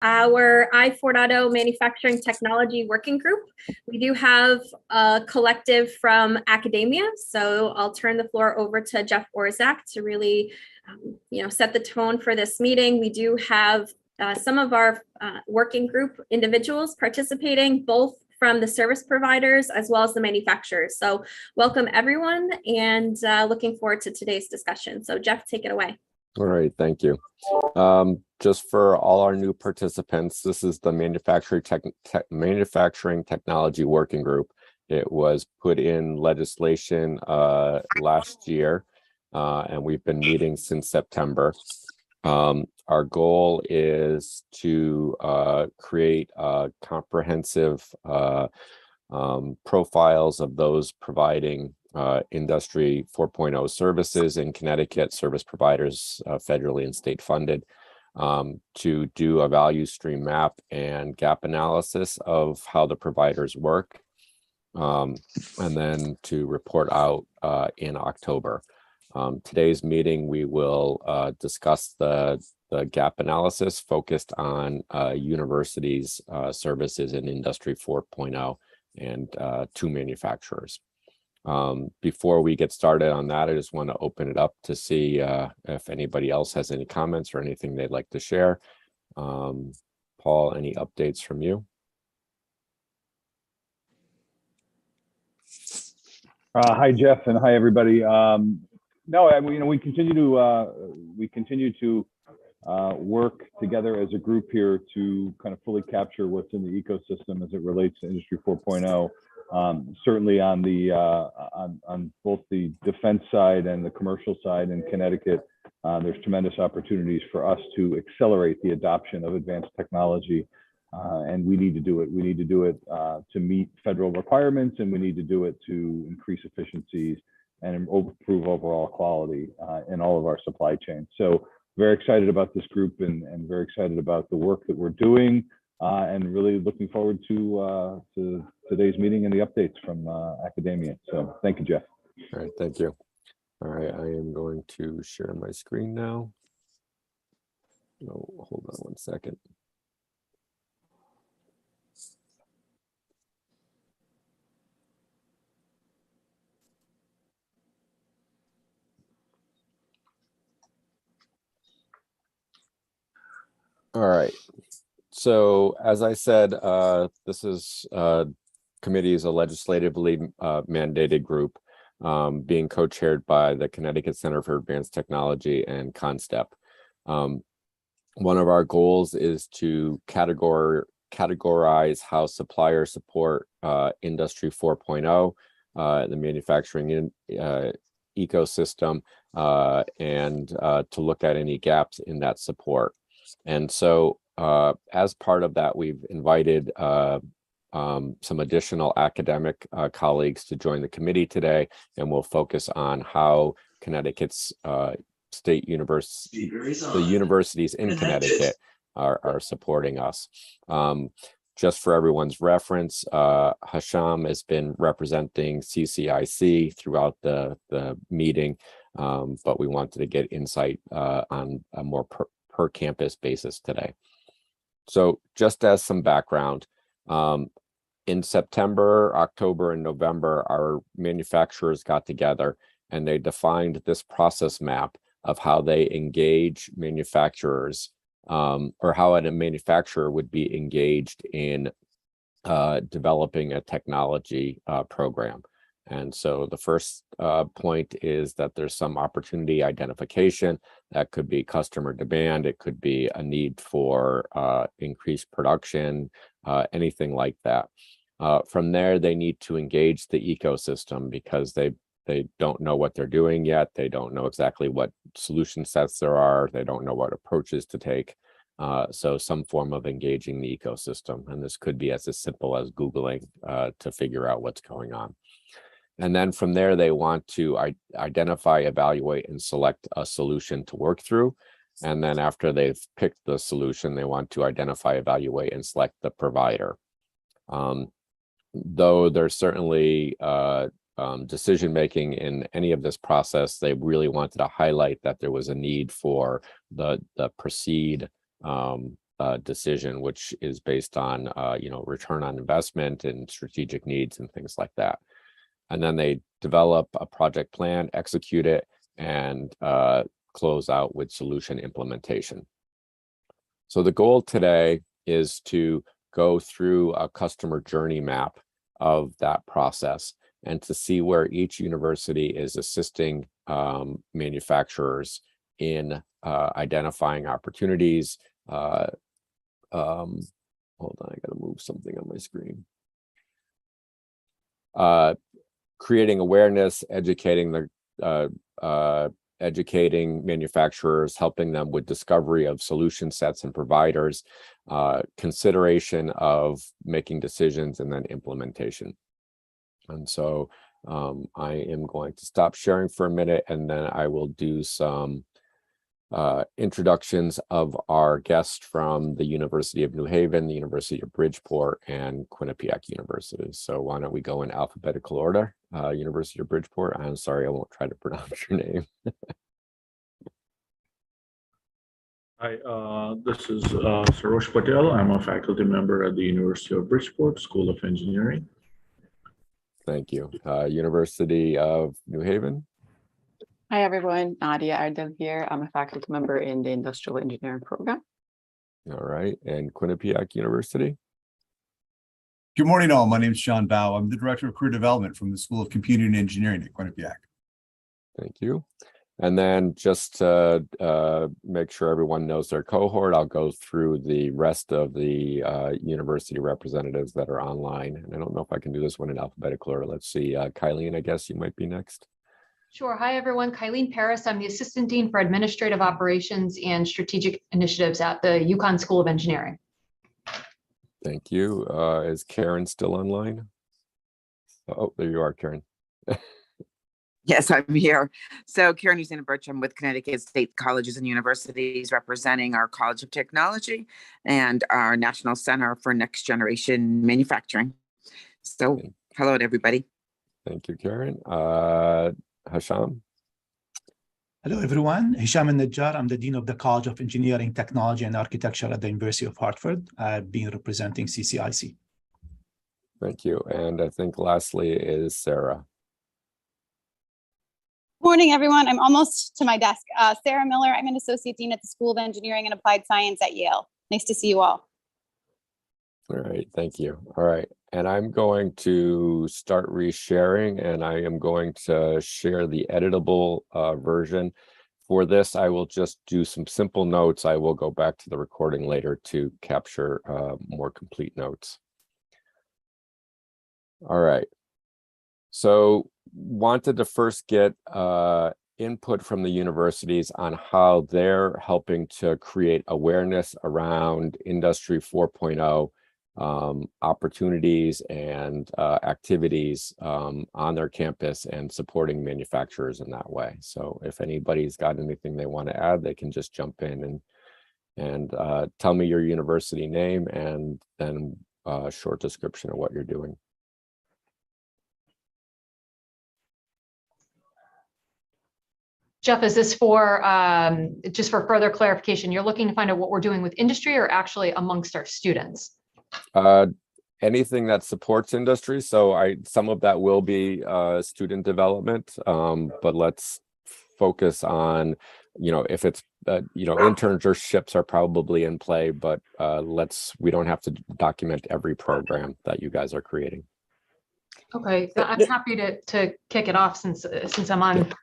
our i4.0 manufacturing technology working group. We do have a collective from academia, so I'll turn the floor over to Jeff Orzak to really set the tone for this meeting. We do have some of our working group individuals participating, both from the service providers as well as the manufacturers. So welcome everyone, and looking forward to today's discussion. So Jeff, take it away. All right, thank you. Just for all our new participants, this is the Manufacturing Technology Working Group. It was put in legislation last year, and we've been meeting since September. Our goal is to create comprehensive profiles of those providing Industry 4.0 services in Connecticut, service providers federally and state funded, to do a value stream map and gap analysis of how the providers work, and then to report out in October. Today's meeting, we will discuss the gap analysis focused on universities' services in Industry 4.0 and 2 manufacturers. Before we get started on that, I just want to open it up to see if anybody else has any comments or anything they'd like to share. Paul, any updates from you? Hi, Jeff, and hi, everybody. No, we continue to work together as a group here to kind of fully capture what's in the ecosystem as it relates to Industry 4.0. Certainly on the on both the defense side and the commercial side in Connecticut, there's tremendous opportunities for us to accelerate the adoption of advanced technology, and we need to do it. We need to do it to meet federal requirements, and we need to do it to increase efficiencies and improve overall quality in all of our supply chain. So very excited about this group and very excited about the work that we're doing, and really looking forward to today's meeting and the updates from academia. So thank you, Jeff. All right, thank you. All right, I am going to share my screen now. Oh, hold on one second. All right. So as I said, this is committee is a legislatively mandated group being co-chaired by the Connecticut Center for Advanced Technology and CONSTEP. One of our goals is to categorize how suppliers support Industry 4.0, the manufacturing ecosystem, and to look at any gaps in that support. And so as part of that, we've invited some additional academic colleagues to join the committee today, and we'll focus on how Connecticut's state universities, the universities in Connecticut are supporting us. Just for everyone's reference, Hasham has been representing CCIC throughout the meeting, but we wanted to get insight on a more per campus basis today. So just as some background, in September, October, and November, our manufacturers got together and they defined this process map of how they engage manufacturers, or how a manufacturer would be engaged in developing a technology program. And so the first point is that there's some opportunity identification. That could be customer demand. It could be a need for increased production, anything like that. From there, they need to engage the ecosystem because they don't know what they're doing yet. They don't know exactly what solution sets there are. They don't know what approaches to take. So some form of engaging the ecosystem. And this could be as simple as Googling to figure out what's going on. And then from there, they want to identify, evaluate, and select a solution to work through. And then after they've picked the solution, they want to identify, evaluate, and select the provider. Though there's certainly decision-making in any of this process, they really wanted to highlight that there was a need for the PROCEED decision, which is based on return on investment and strategic needs and things like that. And then they develop a project plan, execute it, and close out with solution implementation. So the goal today is to go through a customer journey map of that process and to see where each university is assisting manufacturers in identifying opportunities. Hold on, I got to move something on my screen. Creating awareness, educating manufacturers, helping them with discovery of solution sets and providers, consideration of making decisions, and then implementation. And so I am going to stop sharing for a minute, and then I will do some introductions of our guests from the University of New Haven, the University of Bridgeport, and Quinnipiac University. So why don't we go in alphabetical order? University of Bridgeport, I'm sorry, I won't try to pronounce your name. Hi, this is Sarosh Patel. I'm a faculty member at the University of Bridgeport School of Engineering. Thank you. University of New Haven. Hi, everyone. Nadia Ardel here. I'm a faculty member in the Industrial Engineering program. All right. And Quinnipiac University. Good morning, all. My name is Sean Bao. I'm the Director of Career Development from the School of Computing and Engineering at Quinnipiac. Thank you. And then just to make sure everyone knows their cohort, I'll go through the rest of the university representatives that are online. And I don't know if I can do this one in alphabetical order. Let's see, Kylene, I guess you might be next. Sure. Hi, everyone. Kylene Paris. I'm the Assistant Dean for Administrative Operations and Strategic Initiatives at the UConn School of Engineering. Thank you. Is Karen still online? Oh, there you are, Karen. Yes, I'm here. So Karen Usina Birch, I'm with Connecticut State Colleges and Universities, representing our College of Technology and our National Center for Next Generation Manufacturing. So hello to everybody. Thank you, Karen. Hasham. Hello, everyone. Hisham Al-Najjar. I'm the Dean of the College of Engineering, Technology, and Architecture at the University of Hartford. I've been representing CCIC. Thank you. And I think lastly is Sarah. Morning, everyone. I'm almost to my desk. Sarah Miller. I'm an Associate Dean at the School of Engineering and Applied Science at Yale. Nice to see you all. All right. Thank you. All right. And I'm going to start resharing, and I am going to share the editable version. For this, I will just do some simple notes. I will go back to the recording later to capture more complete notes. All right. So wanted to first get input from the universities on how they're helping to create awareness around Industry 4.0 opportunities and activities on their campus and supporting manufacturers in that way. So if anybody's got anything they want to add, they can just jump in and tell me your university name and then a short description of what you're doing. Jeff, is this for just for further clarification? You're looking to find out what we're doing with industry or actually amongst our students? Anything that supports industry. So some of that will be student development, but let's focus on, if it's, internships are probably in play, but we don't have to document every program that you guys are creating. Okay, I'm happy to kick it off since I'm on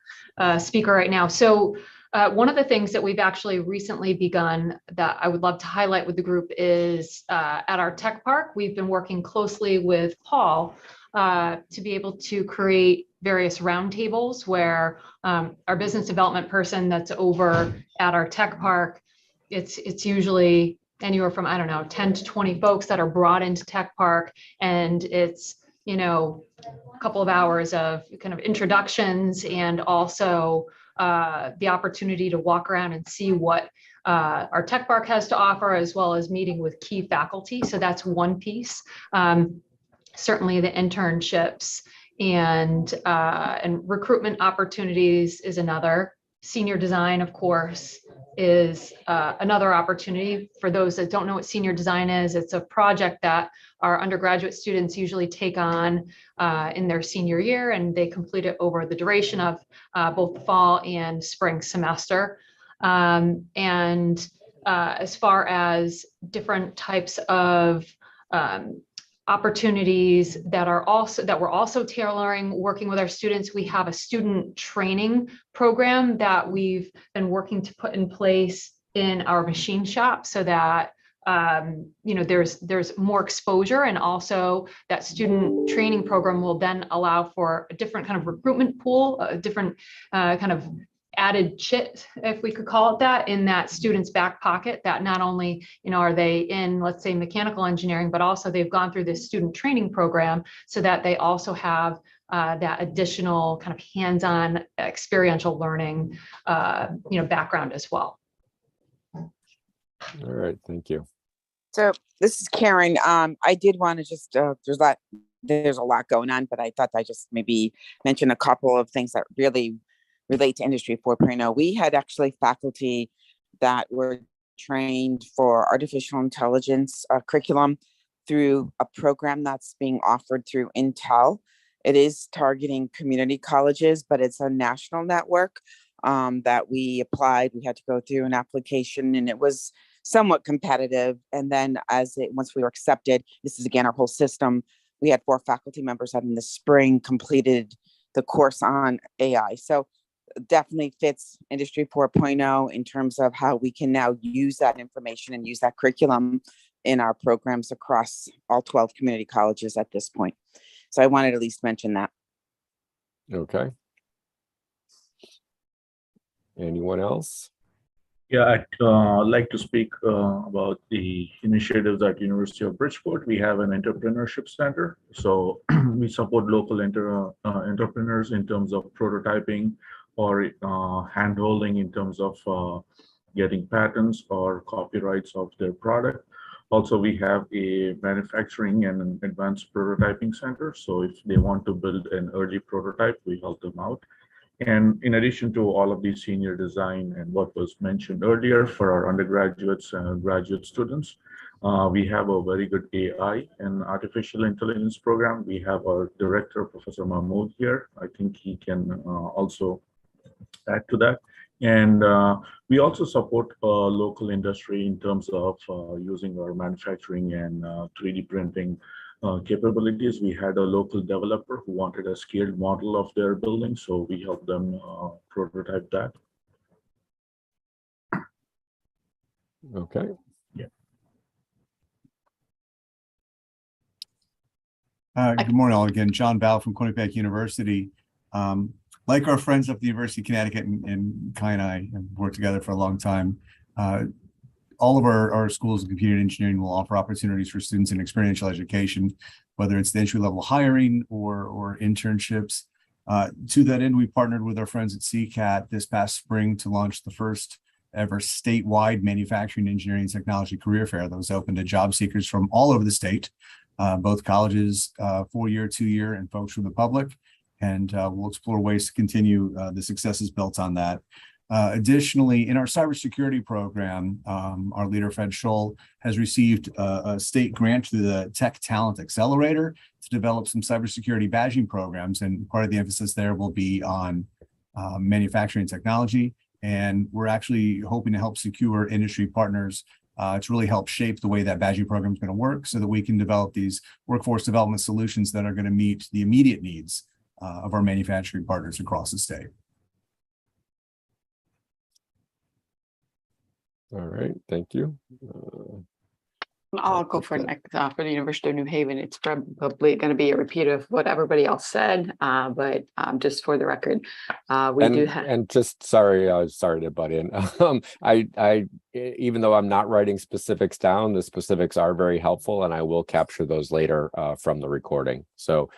speaker right now. So one of the things that we've actually recently begun that I would love to highlight with the group is at our tech park, we've been working closely with Paul to be able to create various roundtables where our business development person that's over at our tech park, it's usually anywhere from, 10 to 20 folks that are brought into tech park, and it's a couple of hours of kind of introductions and also the opportunity to walk around and see what our tech park has to offer, as well as meeting with key faculty. So that's one piece. Certainly the internships and recruitment opportunities is another. Senior design, of course, is another opportunity for those that don't know what senior design is. It's a project that our undergraduate students usually take on in their senior year, and they complete it over the duration of both the fall and spring semester. As far as different types of opportunities that we're also tailoring, working with our students, we have a student training program that we've been working to put in place in our machine shop so that there's more exposure, and also that student training program will then allow for a different kind of recruitment pool, a different kind of added chit, if we could call it that, in that student's back pocket, that not only, are they in, let's say, mechanical engineering, but also they've gone through this student training program so that they also have that additional kind of hands-on experiential learning, background as well. All right, thank you. So this is Karen. I did want to just, there's a lot going on, but I thought I'd just maybe mention a couple of things that really relate to Industry 4.0. We had actually faculty that were trained for artificial intelligence curriculum through a program that's being offered through Intel. It is targeting community colleges, but it's a national network that we applied. We had to go through an application, and it was somewhat competitive. And then once we were accepted, this is again our whole system, we had 4 faculty members that in the spring completed the course on AI. So definitely fits Industry 4.0 in terms of how we can now use that information and use that curriculum in our programs across all 12 community colleges at this point. So I wanted to at least mention that. Okay. Anyone else? Yeah, I'd like to speak about the initiatives at University of Bridgeport. We have an entrepreneurship center. So we support local entrepreneurs in terms of prototyping or hand-holding in terms of getting patents or copyrights of their product. Also, we have a manufacturing and advanced prototyping center. So if they want to build an early prototype, we help them out. And in addition to all of these senior design and what was mentioned earlier for our undergraduates and graduate students, we have a very good AI and artificial intelligence program. We have our director, Professor Mahmood here. I think he can also add to that. And we also support local industry in terms of using our manufacturing and 3D printing capabilities. We had a local developer who wanted a scaled model of their building, so we helped them prototype that. Okay. Yeah. Good morning, all. Again, John Bao from Quinnipiac University. Like our friends up at the University of Connecticut, and Kai and I have worked together for a long time, all of our schools of computer engineering will offer opportunities for students in experiential education, whether it's the entry-level hiring or internships. To that end, we partnered with our friends at CCAT this past spring to launch the first ever statewide manufacturing, engineering, technology career fair that was open to job seekers from all over the state, both colleges, 4-year, 2-year, and folks from the public. And we'll explore ways to continue the successes built on that. Additionally, in our cybersecurity program, our leader, Fred Scholl, has received a state grant through the Tech Talent Accelerator to develop some cybersecurity badging programs. And part of the emphasis there will be on manufacturing technology. And we're actually hoping to help secure industry partners to really help shape the way that badging program is going to work so that we can develop these workforce development solutions that are going to meet the immediate needs of our manufacturing partners across the state. All right, thank you. I'll go for next for the University of New Haven. It's probably going to be a repeat of what everybody else said, but just for the record, we do have. And just sorry to butt in. I even though I'm not writing specifics down, the specifics are very helpful, and I will capture those later from the recording. So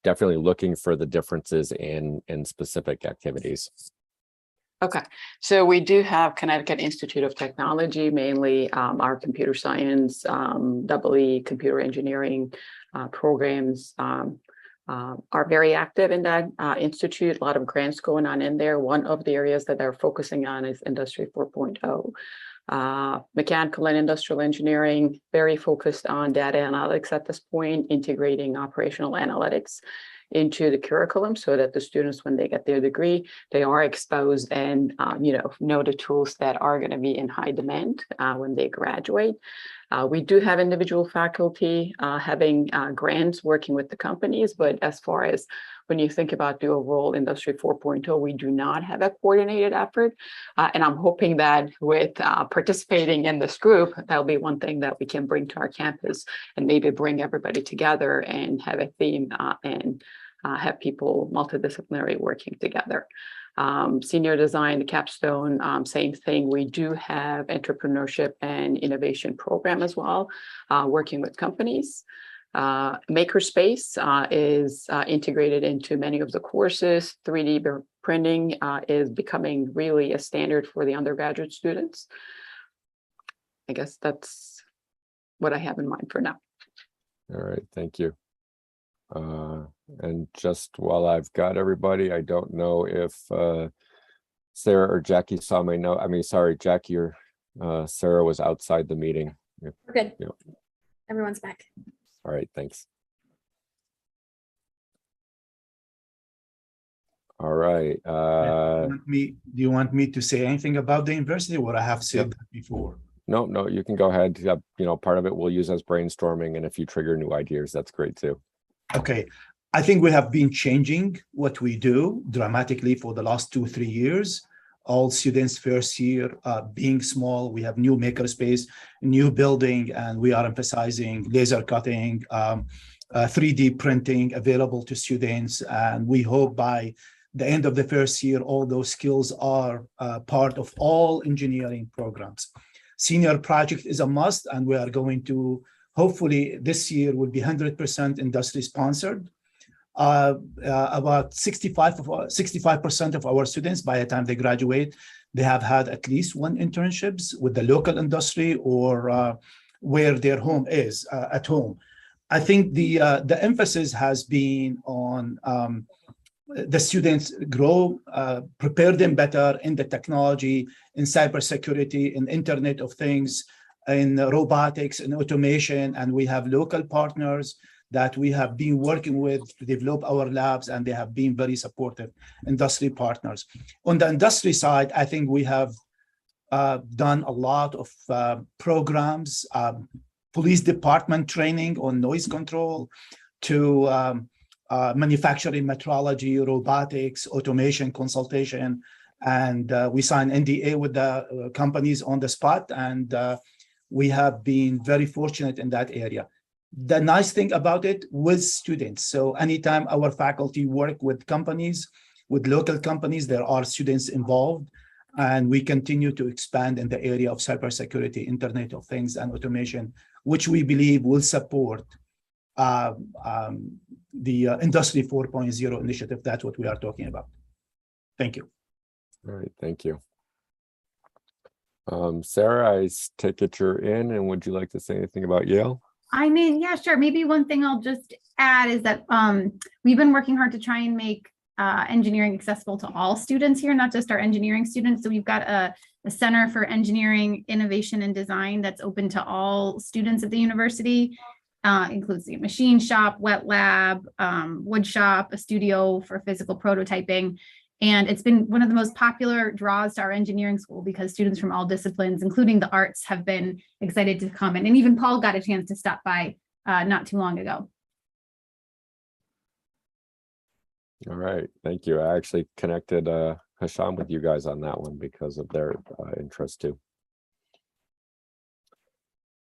definitely looking for the differences in specific activities. Okay, so we do have Connecticut Institute of Technology, mainly our computer science, EE computer engineering programs are very active in that institute. A lot of grants going on in there. One of the areas that they're focusing on is Industry 4.0. Mechanical and industrial engineering, very focused on data analytics at this point, integrating operational analytics into the curriculum so that the students, when they get their degree, they are exposed and know the tools that are going to be in high demand when they graduate. We do have individual faculty having grants working with the companies, but as far as when you think about the overall Industry 4.0, we do not have a coordinated effort. And I'm hoping that with participating in this group, that'll be one thing that we can bring to our campus and maybe bring everybody together and have a theme and have people multidisciplinary working together. Senior design, the capstone, same thing. We do have entrepreneurship and innovation program as well, working with companies. Makerspace is integrated into many of the courses. 3D printing is becoming really a standard for the undergraduate students. I guess that's what I have in mind for now. All right, thank you. And just while I've got everybody, I don't know if Sarah or Jackie saw my note. I mean, sorry, Jackie or Sarah was outside the meeting. We're good. Yeah. Everyone's back. All right, thanks. All right. Do you want me to say anything about the university, or I have said that before? No, you can go ahead. Part of it we'll use as brainstorming, and if you trigger new ideas, that's great too. Okay. I think we have been changing what we do dramatically for the last 2-3 years. All students first year being small, we have new makerspace, new building, and we are emphasizing laser cutting, 3D printing available to students. And we hope by the end of the first year, all those skills are part of all engineering programs. Senior project is a must, and we are going to, hopefully this year will be 100% industry sponsored. About 65% of our students, by the time they graduate, they have had at least one internships with the local industry or where their home is at home. I think the emphasis has been on the students grow, prepare them better in the technology, in cybersecurity, in Internet of Things, in robotics and automation. And we have local partners that we have been working with to develop our labs, and they have been very supportive industry partners. On the industry side, I think we have done a lot of programs, police department training on noise control, to manufacturing metrology, robotics, automation consultation. And we signed NDA with the companies on the spot, and we have been very fortunate in that area. The nice thing about it with students, so anytime our faculty work with companies, with local companies, there are students involved, and we continue to expand in the area of cybersecurity, Internet of Things, and automation, which we believe will support the Industry 4.0 initiative. That's what we are talking about. Thank you. All right, thank you. Sarah, I take it you're in, and would you like to say anything about Yale? I mean, yeah, sure. Maybe one thing I'll just add is that we've been working hard to try and make engineering accessible to all students here, not just our engineering students. So we've got a Center for Engineering, Innovation, and Design that's open to all students at the university. Includes the machine shop, wet lab, wood shop, a studio for physical prototyping. And it's been one of the most popular draws to our engineering school because students from all disciplines, including the arts, have been excited to come in. And even Paul got a chance to stop by not too long ago. All right, thank you. I actually connected Hisham with you guys on that one because of their interest too.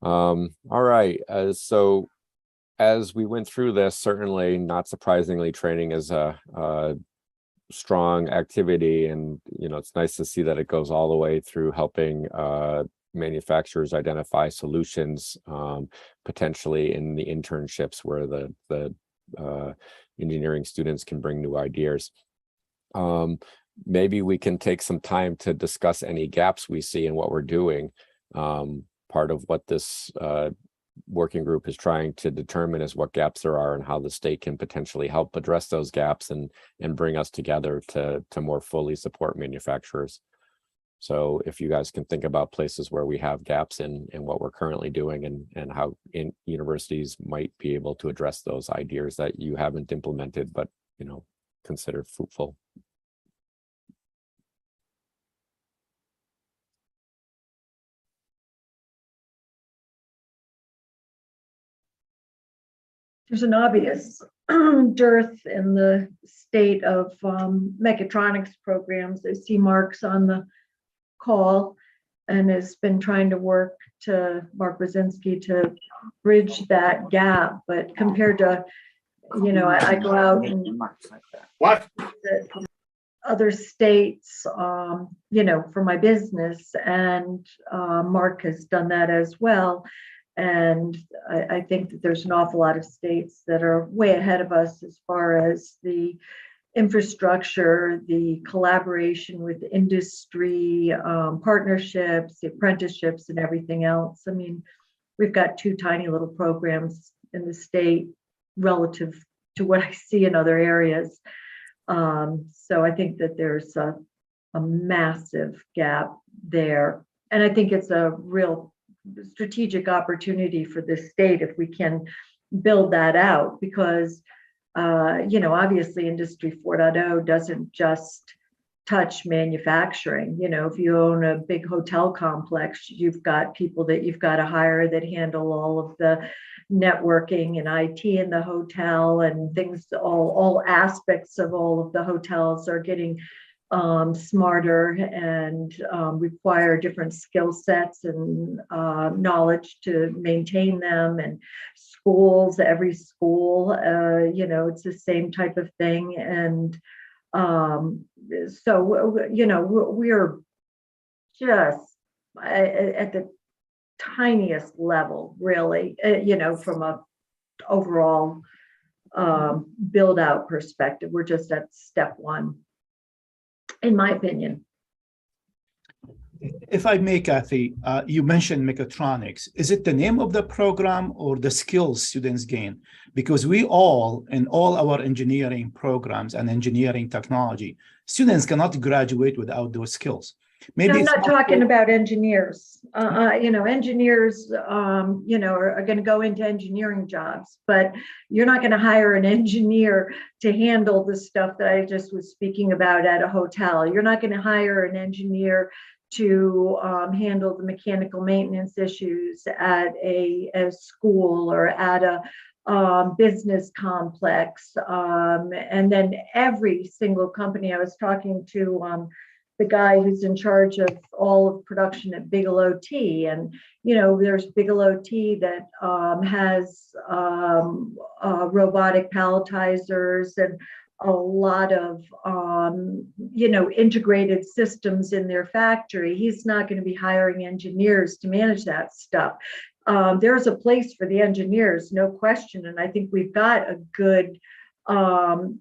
All right, so as we went through this, certainly not surprisingly, training is a strong activity, and it's nice to see that it goes all the way through helping manufacturers identify solutions, potentially in the internships where the engineering students can bring new ideas. Maybe we can take some time to discuss any gaps we see in what we're doing. Part of what this working group is trying to determine is what gaps there are and how the state can potentially help address those gaps and bring us together to more fully support manufacturers. So if you guys can think about places where we have gaps in what we're currently doing and how universities might be able to address those ideas that you haven't implemented, but consider fruitful. There's an obvious dearth in the state of mechatronics programs. I see Mark's on the call and has been trying to work to Mark Brzezinski to bridge that gap. But compared to, I go out and other states, for my business, and Mark has done that as well. And I think that there's an awful lot of states that are way ahead of us as far as the infrastructure, the collaboration with industry, partnerships, the apprenticeships, and everything else. I mean, we've got 2 tiny little programs in the state relative to what I see in other areas. So I think that there's a massive gap there. And I think it's a real strategic opportunity for the state if we can build that out, because obviously Industry 4.0 doesn't just touch manufacturing. If you own a big hotel complex, you've got people that you've got to hire that handle all of the networking and IT in the hotel, and things, all aspects of all of the hotels are getting smarter and require different skill sets and knowledge to maintain them. And schools, every school, it's the same type of thing. And so, we're just at the tiniest level, really, from a overall build out perspective. We're just at step 1. In my opinion. If I may, Kathy, you mentioned mechatronics. Is it the name of the program or the skills students gain? Because we all, in all our engineering programs and engineering technology, students cannot graduate without those skills. Maybe I'm not talking about engineers. Engineers, are going to go into engineering jobs, but you're not going to hire an engineer to handle the stuff that I just was speaking about at a hotel. You're not going to hire an engineer to handle the mechanical maintenance issues at a school or at a business complex. And then every single company, I was talking to the guy who's in charge of all of production at Bigelow Tea. And, there's Bigelow Tea that has robotic palletizers and a lot of, integrated systems in their factory. He's not going to be hiring engineers to manage that stuff. There's a place for the engineers, no question. And I think we've got a good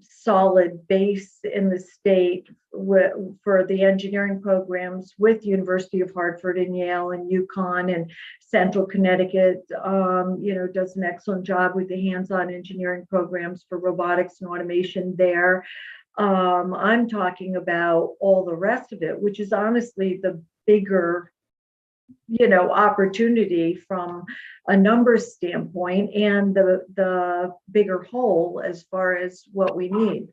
solid base in the state for the engineering programs with University of Hartford and Yale and UConn, and Central Connecticut, does an excellent job with the hands-on engineering programs for robotics and automation there. I'm talking about all the rest of it, which is honestly the bigger opportunity from a numbers standpoint, and the bigger whole as far as what we need.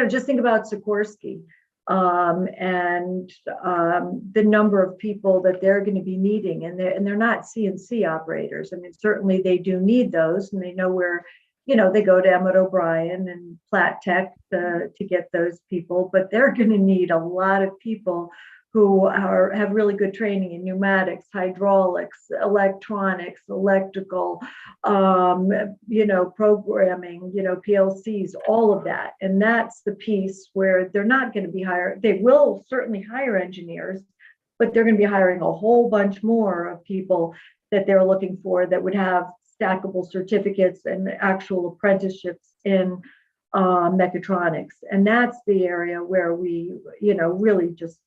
Just think about Sikorsky and the number of people that they're going to be needing, and they're not CNC operators. I mean, certainly they do need those, and they know where, they go to Emmett O'Brien and Platt Tech to get those people, but they're going to need a lot of people who have really good training in pneumatics, hydraulics, electronics, electrical, programming, PLCs, all of that. And that's the piece where they're not going to be hired. They will certainly hire engineers, but they're going to be hiring a whole bunch more of people that they're looking for that would have stackable certificates and actual apprenticeships in mechatronics. And that's the area where we, really just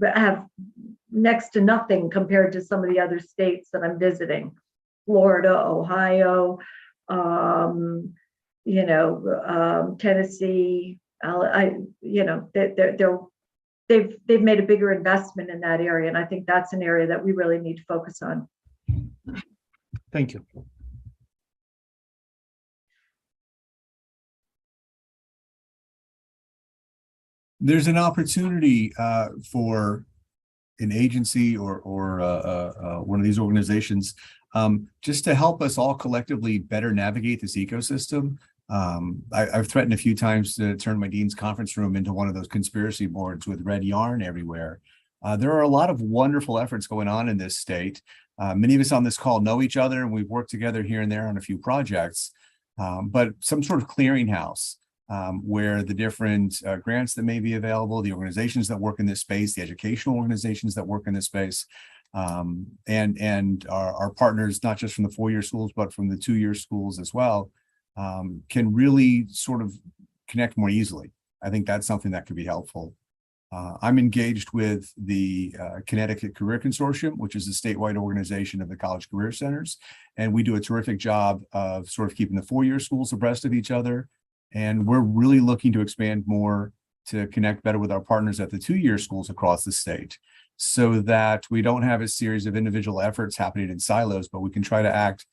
have next to nothing compared to some of the other states that I'm visiting. Florida, Ohio, Tennessee. They've made a bigger investment in that area, and I think that's an area that we really need to focus on. Thank you. There's an opportunity for an agency or one of these organizations just to help us all collectively better navigate this ecosystem. I've threatened a few times to turn my dean's conference room into one of those conspiracy boards with red yarn everywhere. There are a lot of wonderful efforts going on in this state. Many of us on this call know each other, and we've worked together here and there on a few projects, but some sort of clearinghouse where the different grants that may be available, the organizations that work in this space, the educational organizations that work in this space, and our partners, not just from the 4-year schools, but from the 2-year schools as well, can really sort of connect more easily. I think that's something that could be helpful. I'm engaged with the Connecticut Career Consortium, which is a statewide organization of the college career centers. And we do a terrific job of sort of keeping the 4-year schools abreast of each other. And we're really looking to expand more to connect better with our partners at the 2-year schools across the state, so that we don't have a series of individual efforts happening in silos, but we can try to act,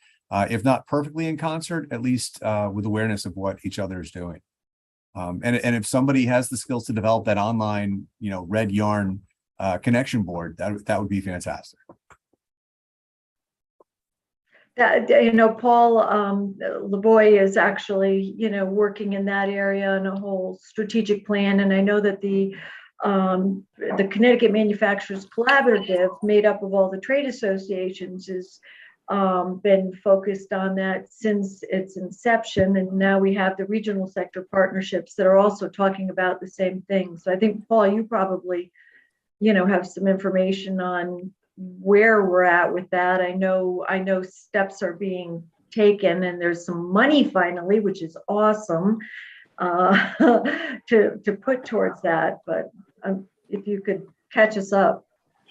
if not perfectly in concert, at least with awareness of what each other is doing. And if somebody has the skills to develop that online, red yarn connection board, that would be fantastic. Paul LeBoy is actually, working in that area and a whole strategic plan. And I know that the Connecticut Manufacturers Collaborative, made up of all the trade associations, has been focused on that since its inception. And now we have the regional sector partnerships that are also talking about the same thing. So I think, Paul, you probably, have some information on where we're at with that. I know steps are being taken, and there's some money finally, which is awesome, to put towards that. But if you could catch us up.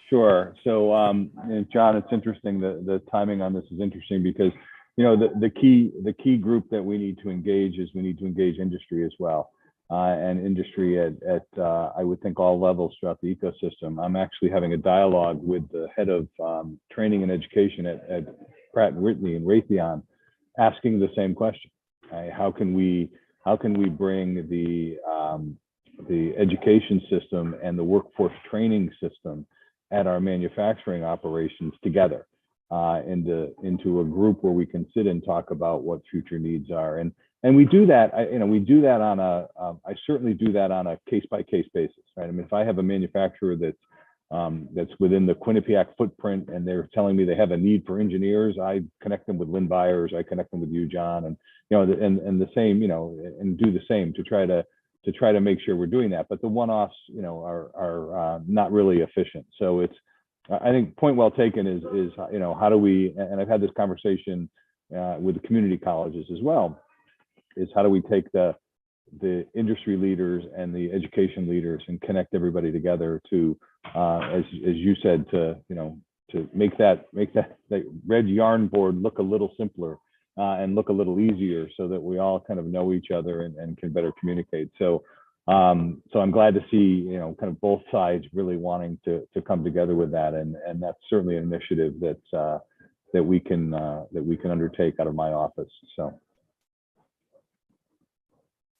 Sure. So, John, it's interesting. The timing on this is interesting because, the key group that we need to engage is we need to engage industry as well, and industry at I would think all levels throughout the ecosystem. I'm actually having a dialogue with the head of training and education at Pratt & Whitney and Raytheon, asking the same question: how can we bring the education system and the workforce training system at our manufacturing operations together into a group where we can sit and talk about what future needs are. And we do that, we do that on I certainly do that on a case-by-case basis, right? I mean, if I have a manufacturer that's within the Quinnipiac footprint and they're telling me they have a need for engineers, I connect them with Lynn Byers, I connect them with you, John, and, and the same, and do the same to try to make sure we're doing that. But the one-offs, are not really efficient. So I think point well taken is how do we, and I've had this conversation with the community colleges as well, is how do we take the industry leaders and the education leaders and connect everybody together to, as you said, to make that red yarn board look a little simpler and look a little easier, so that we all kind of know each other and can better communicate. So I'm glad to see kind of both sides really wanting to come together with that, and that's certainly an initiative that we can undertake out of my office. So.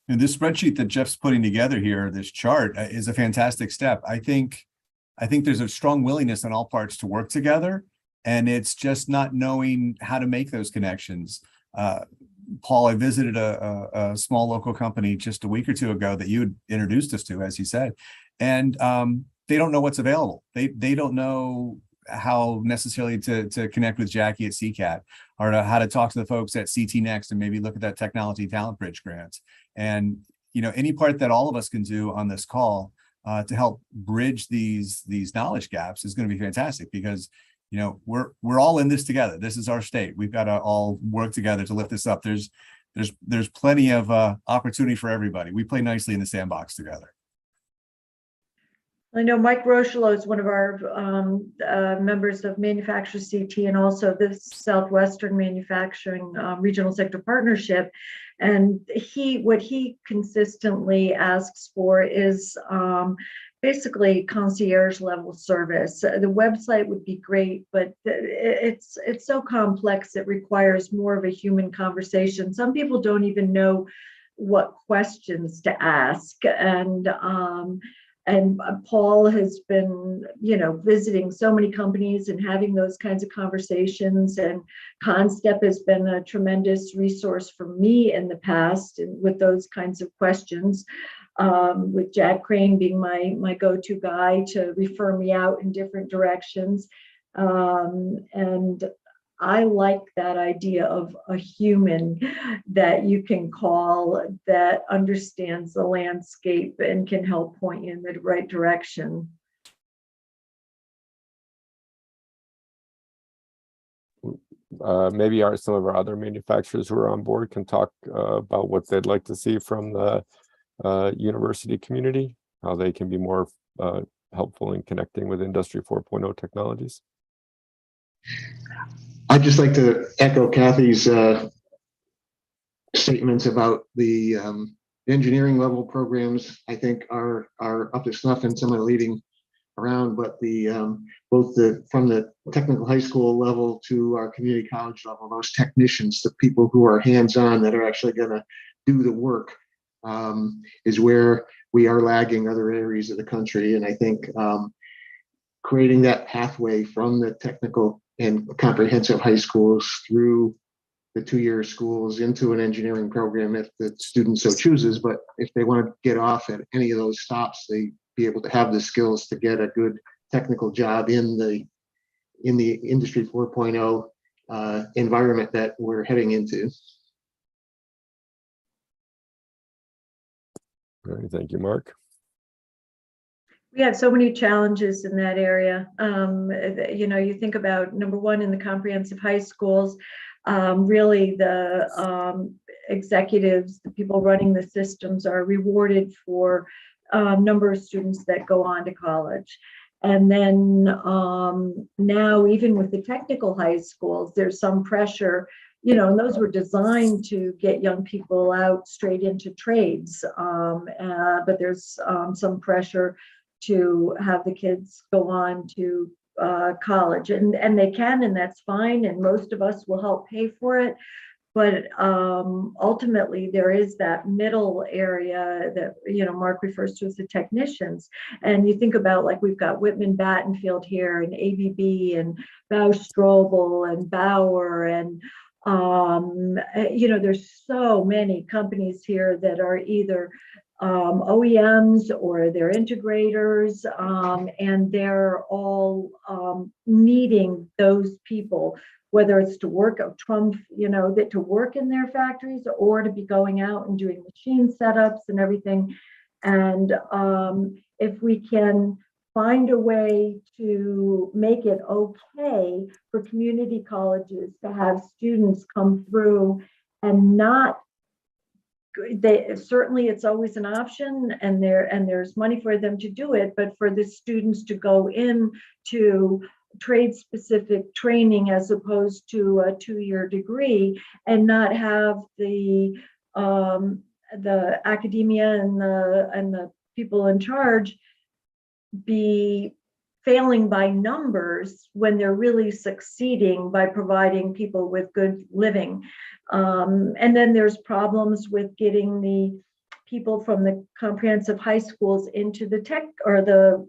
And this spreadsheet that Jeff's putting together here, this chart, is a fantastic step. I think there's a strong willingness on all parts to work together, and it's just not knowing how to make those connections. Paul, I visited a small local company just a week or two ago that you had introduced us to, as you said, and they don't know what's available. They don't know how necessarily to connect with Jackie at CCAT, or how to talk to the folks at CT Next and maybe look at that Technology Talent Bridge grant. And any part that all of us can do on this call to help bridge these knowledge gaps is going to be fantastic, because we're all in this together. This is our state. We've got to all work together to lift this up. There's plenty of opportunity for everybody. We play nicely in the sandbox together. I know Mike Rochelo is one of our members of Manufacturers CT and also the Southwestern Manufacturing Regional Sector Partnership. And what he consistently asks for is basically concierge level service. The website would be great, but it's so complex. It requires more of a human conversation. Some people don't even know what questions to ask. And Paul has been, visiting so many companies and having those kinds of conversations. And Constep has been a tremendous resource for me in the past with those kinds of questions. With Jack Crane being my go-to guy to refer me out in different directions. And I like that idea of a human that you can call that understands the landscape and can help point you in the right direction. Maybe some of our other manufacturers who are on board can talk about what they'd like to see from the university community, how they can be more helpful in connecting with Industry 4.0 technologies. I'd just like to echo Kathy's statements about the engineering level programs. I think are up to snuff and some are leading around, but both from the technical high school level to our community college level, those technicians, the people who are hands-on that are actually going to do the work, is where we are lagging other areas of the country. And I think creating that pathway from the technical and comprehensive high schools through the 2-year schools into an engineering program if the student so chooses. But if they want to get off at any of those stops, they be able to have the skills to get a good technical job in the Industry 4.0 environment that we're heading into. All right, thank you, Mark. We have so many challenges in that area. You think about number one in the comprehensive high schools, really the executives, the people running the systems are rewarded for number of students that go on to college. And then now, even with the technical high schools, there's some pressure, and those were designed to get young people out straight into trades. But there's some pressure to have the kids go on to college, and they can, and that's fine, and most of us will help pay for it. But ultimately, there is that middle area that Mark refers to as the technicians. And you think about, like, we've got Whitman Battenfield here, and ABB, and Bausch Strobel, and Bauer, and there's so many companies here that are either OEMs or they're integrators, and they're all needing those people, whether it's to work to work in their factories or to be going out and doing machine setups and everything. And if we can find a way to make it okay for community colleges to have students come through and not, certainly it's always an option, and there's money for them to do it, but for the students to go in to trade specific training as opposed to a 2-year degree, and not have the academia and the people in charge be failing by numbers when they're really succeeding by providing people with good living. And then there's problems with getting the people from the comprehensive high schools into the tech, or the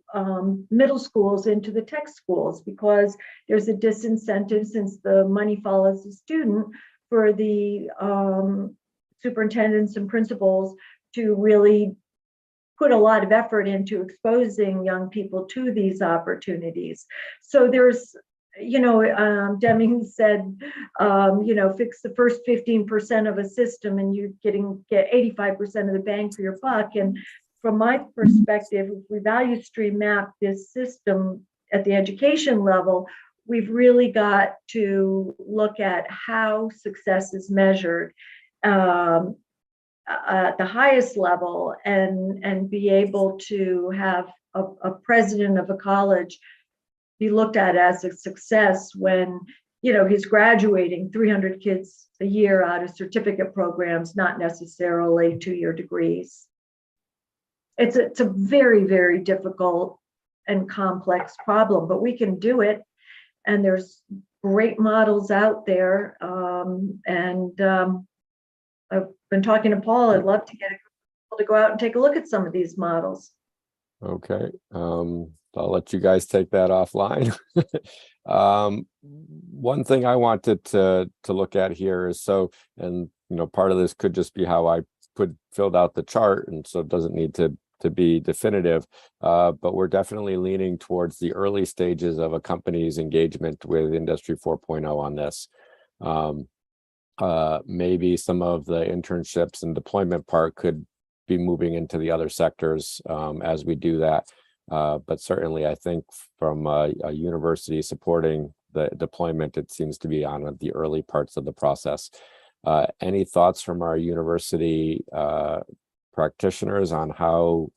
middle schools into the tech schools, because there's a disincentive, since the money follows the student, for the superintendents and principals to really put a lot of effort into exposing young people to these opportunities. So there's, Deming said, fix the first 15% of a system and you get 85% of the bang for your buck. And from my perspective, if we value stream map this system at the education level, we've really got to look at how success is measured at the highest level, and be able to have a president of a college be looked at as a success when, you know, he's graduating 300 kids a year out of certificate programs, not necessarily 2-year degrees. It's a very, very difficult and complex problem, but we can do it. And there's great models out there. I've been talking to Paul. I'd love to get people to go out and take a look at some of these models. Okay, I'll let you guys take that offline. One thing I wanted to look at here is and you know, part of this could just be how I filled out the chart, and so it doesn't need to be definitive, but we're definitely leaning towards the early stages of a company's engagement with Industry 4.0 on this. Maybe some of the internships and deployment part could be moving into the other sectors as we do that. But certainly I think from a university supporting the deployment, it seems to be on the early parts of the process. Any thoughts from our university practitioners on how,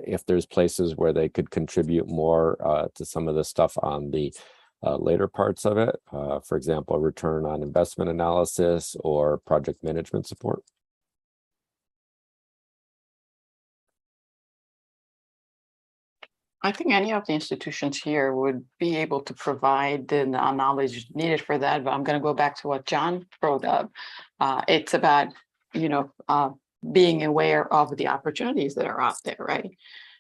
if there's places where they could contribute more to some of the stuff on the later parts of it, for example, return on investment analysis or project management support? I think any of the institutions here would be able to provide the knowledge needed for that, but I'm going to go back to what John brought up. It's about, you know, being aware of the opportunities that are out there, right?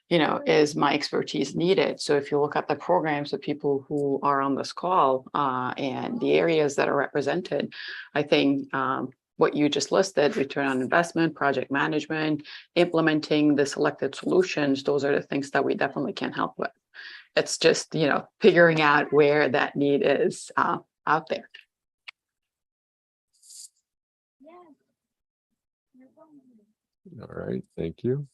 You know, is my expertise needed? So if you look at the programs of people who are on this call and the areas that are represented, I think what you just listed, return on investment, project management, implementing the selected solutions, those are the things that we definitely can help with. It's just, you know, figuring out where that need is out there. All right, thank you.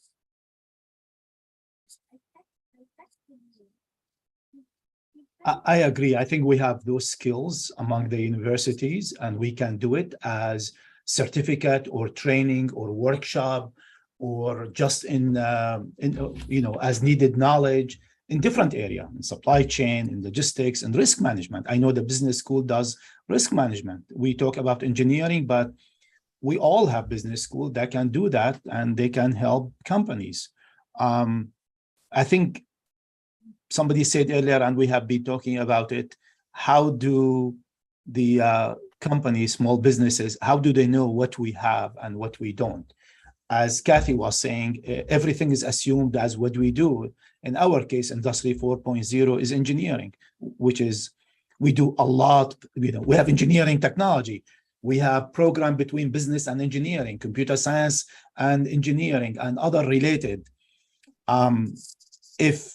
I agree. I think we have those skills among the universities, and we can do it as certificate or training or workshop, or just in you know, as needed knowledge in different area, in supply chain, in logistics, and risk management. I know the business school does risk management. We talk about engineering, but we all have business school that can do that, and they can help companies. I think somebody said earlier, and we have been talking about it, how do the companies, small businesses, how do they know what we have and what we don't? As Kathy was saying, everything is assumed as what we do. In our case, Industry 4.0 is engineering, which is, we do a lot, you know, we have engineering technology. We have program between business and engineering, computer science and engineering, and other related. If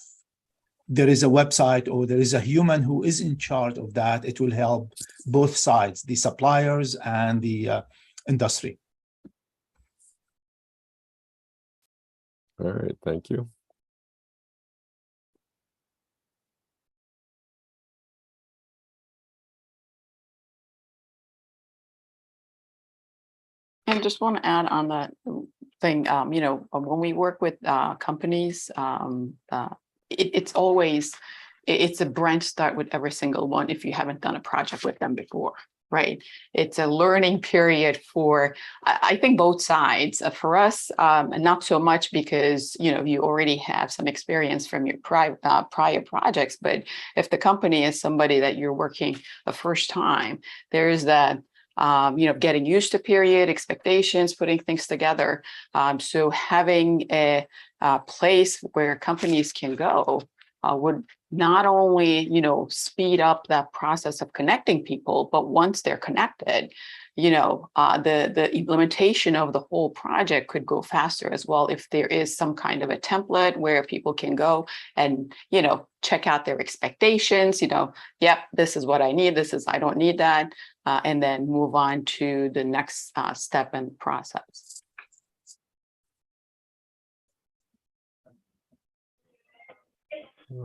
there is a website or there is a human who is in charge of that, it will help both sides, the suppliers and the industry. All right, thank you. And just want to add on that thing, you know, when we work with companies, it's always, it's a branch start with every single one if you haven't done a project with them before, right? It's a learning period for, I think, both sides. For us, not so much because, you know, you already have some experience from your prior projects, but if the company is somebody that you're working the first time, there's that, you know, getting used to period, expectations, putting things together. So having a place where companies can go would not only, you know, speed up that process of connecting people, but once they're connected, you know, the implementation of the whole project could go faster as well if there is some kind of a template where people can go and, you know, check out their expectations, you know, yep, this is what I need, this is, I don't need that, and then move on to the next step in the process.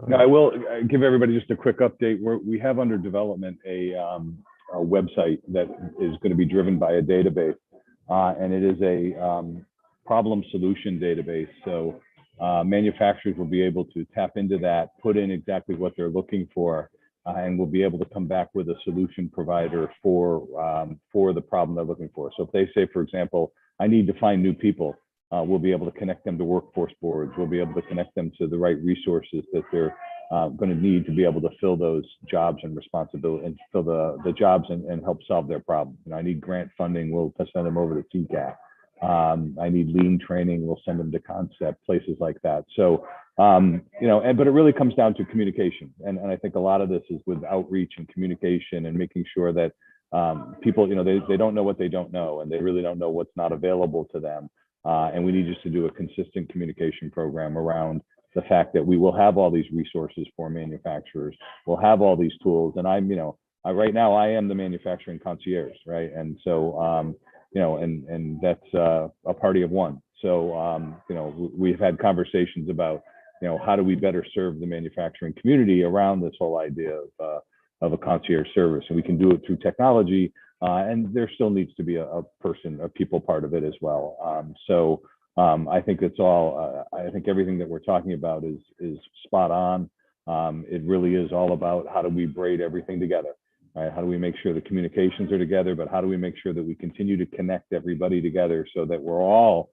Now, I will give everybody just a quick update. We have under development a website that is going to be driven by a database, and it is a problem solution database. So manufacturers will be able to tap into that, put in exactly what they're looking for, and will be able to come back with a solution provider for the problem they're looking for. So if they say, for example, I need to find new people, we'll be able to connect them to workforce boards. We'll be able to connect them to the right resources that they're going to need to be able to fill those jobs and responsibility and fill the jobs and help solve their problem. I need grant funding, we'll send them over to TCAT. I need lean training, we'll send them to Concept, places like that. So, but it really comes down to communication. And I think a lot of this is with outreach and communication and making sure that people, they don't know what they don't know, and they really don't know what's not available to them. And we need just to do a consistent communication program around the fact that we will have all these resources for manufacturers. We'll have all these tools. And right now I am the manufacturing concierge, right? And so, and that's a party of one. So, we've had conversations about, how do we better serve the manufacturing community around this whole idea of a concierge service? And we can do it through technology, and there still needs to be a people part of it as well. I think it's all, I think everything that we're talking about is spot on. It really is all about how do we braid everything together, right? How do we make sure the communications are together, but how do we make sure that we continue to connect everybody together so that we're all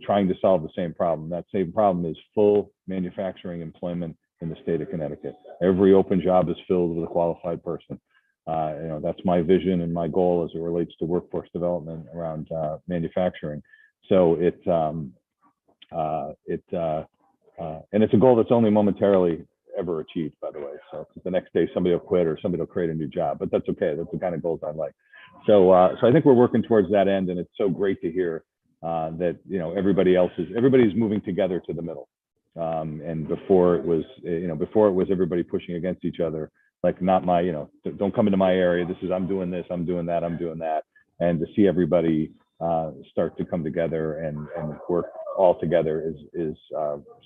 trying to solve the same problem? That same problem is full manufacturing employment in the state of Connecticut. Every open job is filled with a qualified person. That's my vision and my goal as it relates to workforce development around manufacturing. So and it's a goal that's only momentarily ever achieved, by the way. So the next day somebody will quit or somebody will create a new job, but that's okay. That's the kind of goals I like. So I think we're working towards that end, and it's so great to hear that everybody's moving together to the middle. And before it was everybody pushing against each other, like not my, don't come into my area. This is, I'm doing this, I'm doing that, I'm doing that. And to see everybody start to come together and work all together is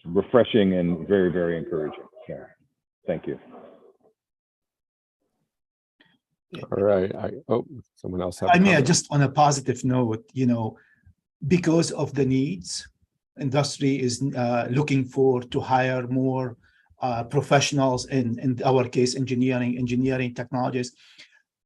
refreshing and very, very encouraging. So, thank you. All right. Someone else have a I mean, comment? just on a positive note, because of the needs, industry is looking to hire more professionals, in our case, engineering technologists.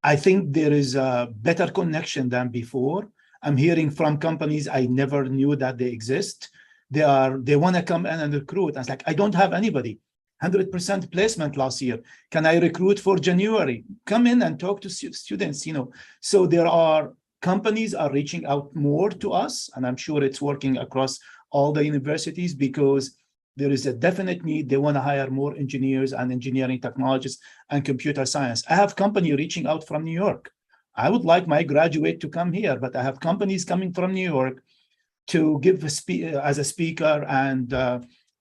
I think there is a better connection than before. I'm hearing from companies I never knew that they exist. They want to come in and recruit. I was like, I don't have anybody. 100% placement last year. Can I recruit for January? Come in and talk to students, So companies are reaching out more to us, and I'm sure it's working across all the universities because there is a definite need. They want to hire more engineers and engineering technologists and computer science. I have company reaching out from New York. I would like my graduate to come here, but I have companies coming from New York to give as a speaker and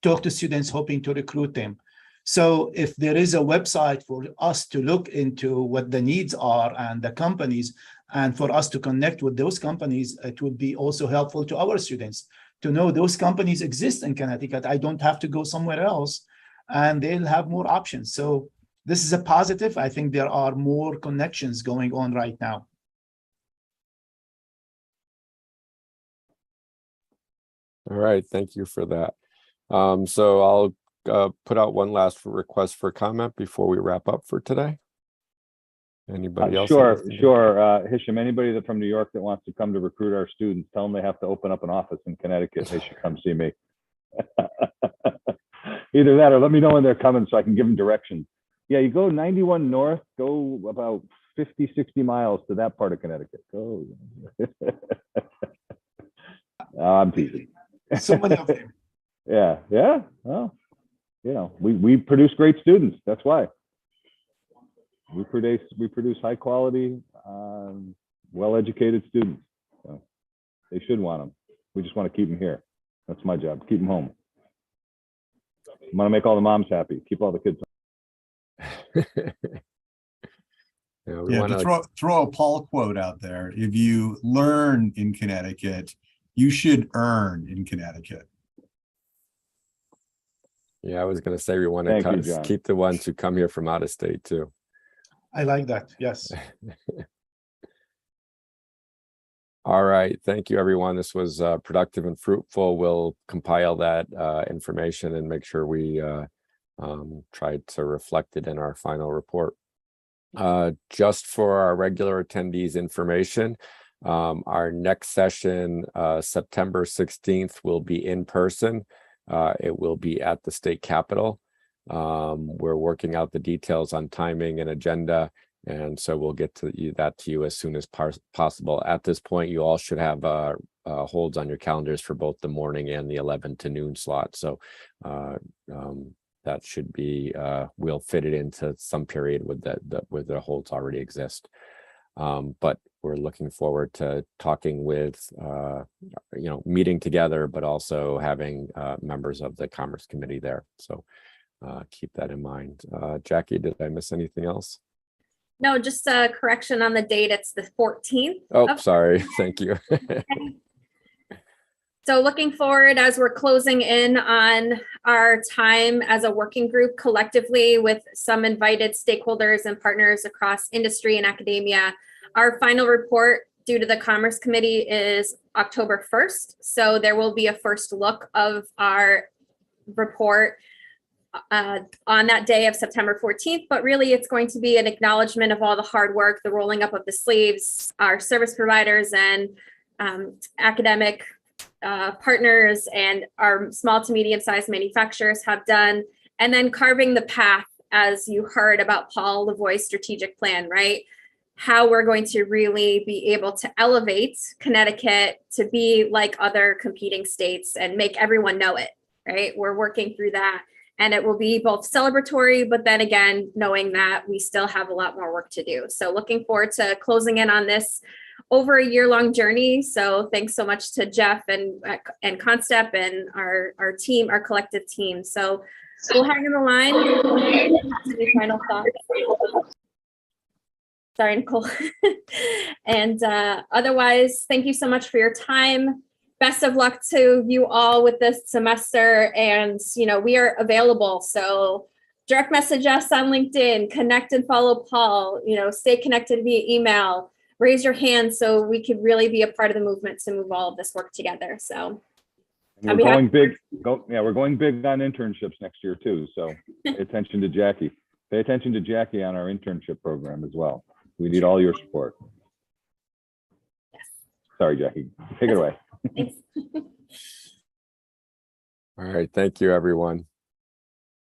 talk to students, hoping to recruit them. So if there is a website for us to look into what the needs are and the companies, and for us to connect with those companies, it would be also helpful to our students to know those companies exist in Connecticut. I don't have to go somewhere else, and they'll have more options. So this is a positive. I think there are more connections going on right now. All right, thank you for that. So I'll put out one last request for comment before we wrap up for today. Anybody else? Sure. Hisham, anybody that from New York that wants to come to recruit our students, tell them they have to open up an office in Connecticut. They should come see me. Either that or let me know when they're coming so I can give them directions. Yeah, you go 91 north, go about 50, 60 miles to that part of Connecticut. Go. I'm teasing. So many of them. Yeah. Well, we produce great students. That's why. We produce high quality, well-educated students. So they should want them. We just want to keep them here. That's my job. Keep them home. I want to make all the moms happy. Keep all the kids home. To throw a Paul quote out there. If you learn in Connecticut, you should earn in Connecticut. Yeah, I was going to say we want to keep the ones who come here from out of state too. I like that. Yes. All right, thank you, everyone. This was productive and fruitful. We'll compile that information and make sure we try to reflect it in our final report. Just for our regular attendees information, our next session, September 16th, will be in person. It will be at the state capitol. We're working out the details on timing and agenda, and so we'll get to that to you as soon as possible. At this point, you all should have holds on your calendars for both the morning and the 11 to noon slot. So that should be, we'll fit it into some period with the holds already exist. But we're looking forward to talking with, meeting together, but also having members of the Commerce Committee there. So keep that in mind. Jackie, did I miss anything else? No, just a correction on the date. It's the 14th. Oh, sorry. Thank you. So looking forward as we're closing in on our time as a working group collectively with some invited stakeholders and partners across industry and academia. Our final report due to the Commerce Committee is October 1st. So there will be a first look of our report on that day of September 14th, but really it's going to be an acknowledgement of all the hard work, the rolling up of the sleeves, our service providers and academic partners and our small to medium-sized manufacturers have done, and then carving the path, as you heard about Paul Lavoie's strategic plan, right? How we're going to really be able to elevate Connecticut to be like other competing states and make everyone know it, right? We're working through that. And it will be both celebratory, but then again, knowing that we still have a lot more work to do. So looking forward to closing in on this over a year-long journey. So thanks so much to Jeff and Constep and our team, our collective team. So we'll hang in the line. Any final thoughts? Sorry, Nicole. And otherwise, thank you so much for your time. Best of luck to you all with this semester. And, we are available. So direct message us on LinkedIn, connect and follow Paul, stay connected via email, raise your hand so we could really be a part of the movement to move all of this work together. So we're going big. We're going big on internships next year too. So pay attention to Jackie. Pay attention to Jackie on our internship program as well. We need all your support. Yes. Sorry, Jackie. Take it away. Thanks. All right. Thank you, everyone.